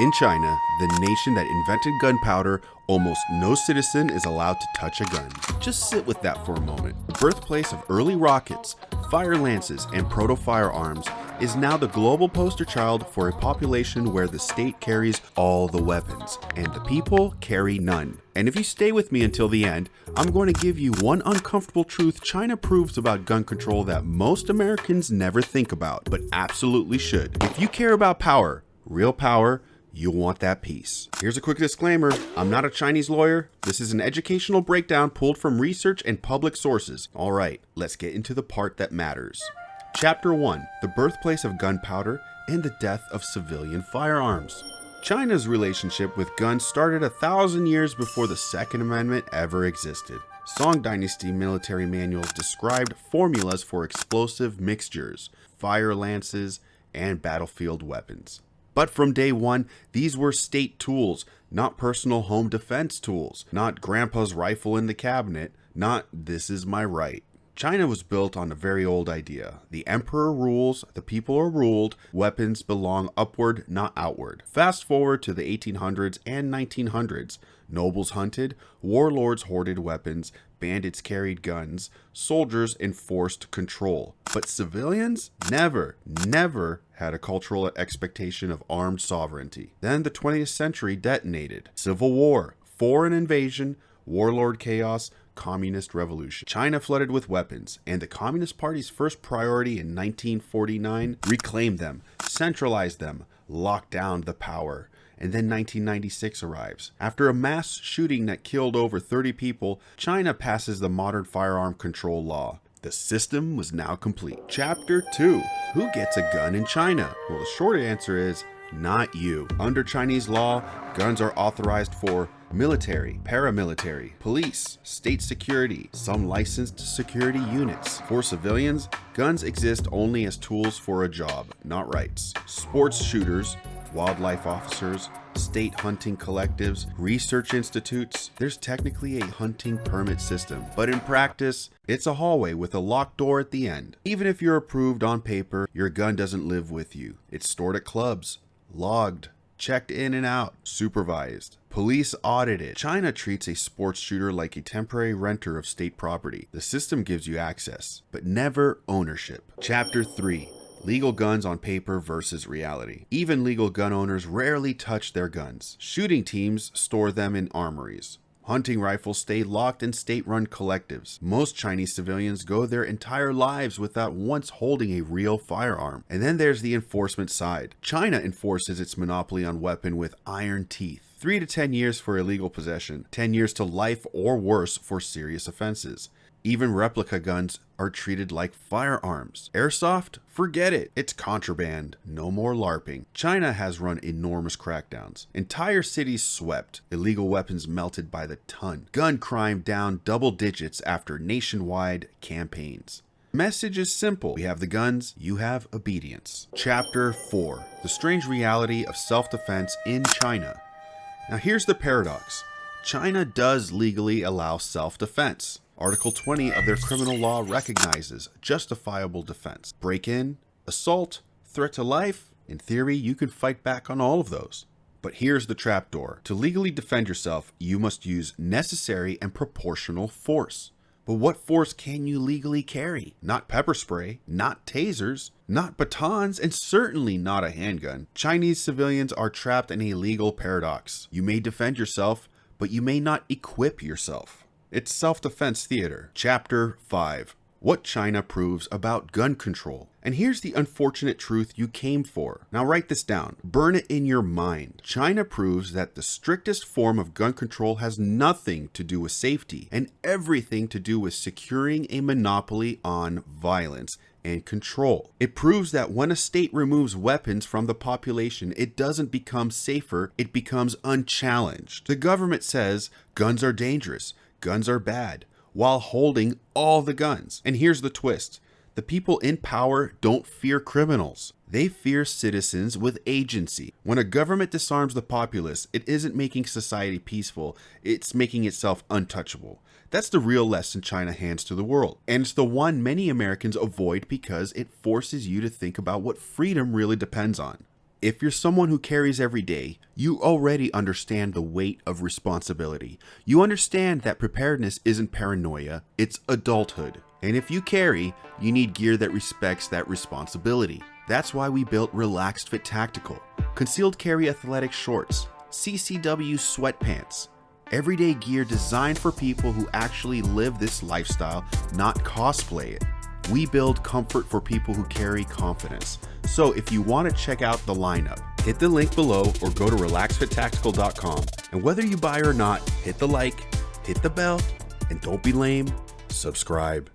In China, the nation that invented gunpowder, almost no citizen is allowed to touch a gun. Just sit with that for a moment. The birthplace of early rockets, fire lances, and proto-firearms is now the global poster child for a population where the state carries all the weapons, and the people carry none. And if you stay with me until the end, I'm going to give you one uncomfortable truth China proves about gun control that most Americans never think about, but absolutely should. If you care about power, real power, you'll want that piece. Here's a quick disclaimer. I'm not a Chinese lawyer. This is an educational breakdown pulled from research and public sources. All right, let's get into the part that matters. Chapter 1, the birthplace of gunpowder and the death of civilian firearms. China's relationship with guns started 1,000 years before the Second Amendment ever existed. Song Dynasty military manuals described formulas for explosive mixtures, fire lances, and battlefield weapons. But from day one, these were state tools, not personal home defense tools, not grandpa's rifle in the cabinet, not this is my right. China was built on a very old idea. The emperor rules, the people are ruled, weapons belong upward, not outward. Fast forward to the 1800s and 1900s. Nobles hunted, warlords hoarded weapons, bandits carried guns, soldiers enforced control. But civilians never had a cultural expectation of armed sovereignty. Then the 20th century detonated. Civil war, foreign invasion, warlord chaos, communist revolution. China flooded with weapons, and the Communist Party's first priority in 1949, reclaim them, centralize them, lock down the power. And then 1996 arrives. After a mass shooting that killed over 30 people, China passes the modern firearm control law. The system was now complete. Chapter 2, who gets a gun in China? Well, the short answer is not you. Under Chinese law, guns are authorized for military, paramilitary, police, state security, some licensed security units. For civilians, guns exist only as tools for a job, not rights. Sports shooters, wildlife officers, state hunting collectives, research institutes, there's technically a hunting permit system, but in practice, it's a hallway with a locked door at the end. Even if you're approved on paper, your gun doesn't live with you. It's stored at clubs, logged, checked in and out, supervised, police audited. China treats a sports shooter like a temporary renter of state property. The system gives you access, but never ownership. Chapter 3. Legal guns on paper versus reality. Even legal gun owners rarely touch their guns. Shooting teams store them in armories. Hunting rifles stay locked in state-run collectives. Most Chinese civilians go their entire lives without once holding a real firearm. And then there's the enforcement side. China enforces its monopoly on weapon with iron teeth. 3 to 10 years for illegal possession, 10 years to life or worse for serious offenses. Even replica guns are treated like firearms. Airsoft? Forget it. It's contraband. No more LARPing. China has run enormous crackdowns. Entire cities swept. Illegal weapons melted by the ton. Gun crime down double digits after nationwide campaigns. Message is simple. We have the guns, you have obedience. Chapter 4. The strange reality of self-defense in China. Now here's the paradox. China does legally allow self-defense. Article 20 of their criminal law recognizes justifiable defense. Break-in, assault, threat to life. In theory, you could fight back on all of those. But here's the trapdoor. To legally defend yourself, you must use necessary and proportional force. But what force can you legally carry? Not pepper spray, not tasers, not batons, and certainly not a handgun. Chinese civilians are trapped in a legal paradox. You may defend yourself, but you may not equip yourself. It's self-defense theater. Chapter 5. What China proves about gun control. And here's the unfortunate truth you came for. Now write this down. Burn it in your mind. China proves that the strictest form of gun control has nothing to do with safety and everything to do with securing a monopoly on violence and control. It proves that when a state removes weapons from the population, it doesn't become safer, it becomes unchallenged. The government says guns are dangerous. Guns are bad, while holding all the guns. And here's the twist. The people in power don't fear criminals. They fear citizens with agency. When a government disarms the populace, it isn't making society peaceful, it's making itself untouchable. That's the real lesson China hands to the world. And it's the one many Americans avoid because it forces you to think about what freedom really depends on. If you're someone who carries every day, you already understand the weight of responsibility. You understand that preparedness isn't paranoia, it's adulthood. And if you carry, you need gear that respects that responsibility. That's why we built Relaxed Fit Tactical, concealed carry athletic shorts, CCW sweatpants, everyday gear designed for people who actually live this lifestyle, not cosplay it. We build comfort for people who carry confidence. So if you want to check out the lineup, hit the link below or go to relaxedfittactical.com. And whether you buy or not, hit the like, hit the bell, and don't be lame, subscribe.